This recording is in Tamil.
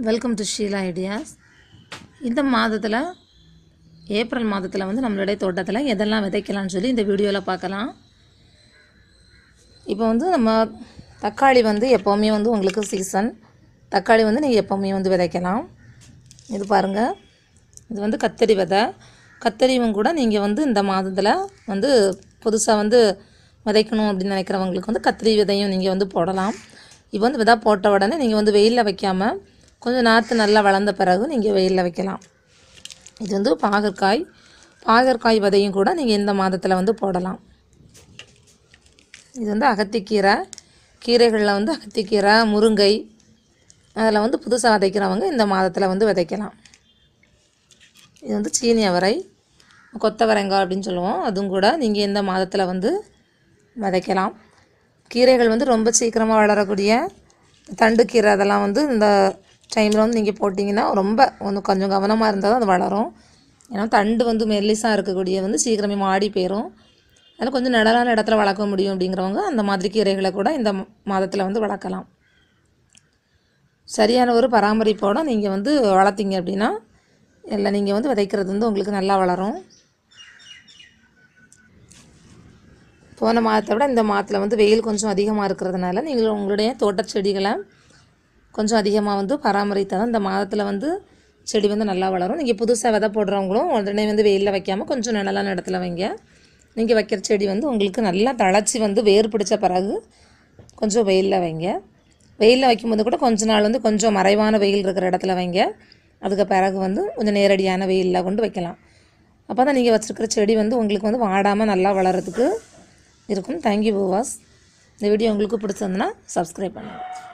Welcome to Sheila ideas. இந்த மாதத்தில் ஏப்ரல் மாதத்தில் வந்து நம்மளுடைய தோட்டத்தில் எதெல்லாம் விதைக்கலாம்னு சொல்லி இந்த வீடியோவில் பார்க்கலாம். இப்போ வந்து நம்ம தக்காளி வந்து எப்போவுமே வந்து உங்களுக்கு சீசன் தக்காளி வந்து நீங்கள் எப்போவுமே வந்து விதைக்கலாம். இது பாருங்கள், இது வந்து கத்தரி விதை. கத்தரியும் கூட நீங்கள் வந்து இந்த மாதத்தில் வந்து புதுசாக வந்து விதைக்கணும் அப்படின்னு நினைக்கிறவங்களுக்கு வந்து கத்திரி விதையும் நீங்கள் வந்து போடலாம். இப்போ வந்து விதை போட்ட உடனே நீங்கள் வந்து வெயிலில் வைக்காமல் கொஞ்சம் நாற்று நல்லா வளர்ந்த பிறகு நீங்கள் வெயிலில் வைக்கலாம். இது வந்து பாகற்காய் விதையும் கூட நீங்கள் இந்த மாதத்தில் வந்து போடலாம். இது வந்து அகத்திக்கீரை, கீரைகளில் வந்து அகத்திக்கீரை, முருங்கை, அதில் வந்து புதுசாக விதைக்கிறவங்க இந்த மாதத்தில் வந்து விதைக்கலாம். இது வந்து சீனி அவரை, கொத்தவரங்காய் அப்படின்னு சொல்லுவோம், அதுவும் கூட நீங்கள் இந்த மாதத்தில் வந்து விதைக்கலாம். கீரைகள் வந்து ரொம்ப சீக்கிரமாக வளரக்கூடிய தண்டுக்கீரை அதெல்லாம் வந்து இந்த டைமில் வந்து நீங்கள் போட்டிங்கன்னா ரொம்ப கொஞ்சம் கவனமாக இருந்தால் தான் அது வளரும். ஏன்னா தண்டு வந்து மெல்லிசாக இருக்கக்கூடிய வந்து சீக்கிரமே மாடி போயிடும். அதில் கொஞ்சம் நிழலான இடத்துல வளர்க்க முடியும் அப்படிங்கிறவங்க அந்த மாதிரி கீரைகளை கூட இந்த மாதத்தில் வந்து வளர்க்கலாம். சரியான ஒரு பராமரிப்போடு நீங்கள் வந்து வளர்த்திங்க அப்படின்னா இல்லை நீங்கள் வந்து விதைக்கிறது வந்து உங்களுக்கு நல்லா வளரும். போன மாதத்தை விட இந்த மாதத்தில் வந்து வெயில் கொஞ்சம் அதிகமாக இருக்கிறதுனால நீங்கள் உங்களுடைய தோட்ட செடிகளை கொஞ்சம் அதிகமாக வந்து பராமரித்தால் தான் இந்த மாதத்தில் வந்து செடி வந்து நல்லா வளரும். நீங்கள் புதுசாக விதை போடுறவங்களும் உடனே வந்து வெயிலில் வைக்காமல் கொஞ்சம் நிழலான இடத்துல வைங்க. நீங்கள் வைக்கிற செடி வந்து உங்களுக்கு நல்லா தழைச்சி வந்து வேர் பிடிச்ச பிறகு கொஞ்சம் வெயிலில் வைங்க. வெயிலில் வைக்கும்போது கூட கொஞ்ச நாள் வந்து கொஞ்சம் மறைவான வெயில் இருக்கிற இடத்துல வைங்க. அதுக்கு பிறகு வந்து கொஞ்சம் நேரடியான வெயிலில் கொண்டு வைக்கலாம். அப்போ தான் நீங்கள் வச்சுருக்கிற செடி வந்து உங்களுக்கு வந்து வாடாமல் நல்லா வளர்கிறதுக்கு இருக்கும். Thank you viewers. இந்த வீடியோ உங்களுக்கு பிடிச்சிருந்துன்னா சப்ஸ்கிரைப் பண்ணுங்கள்.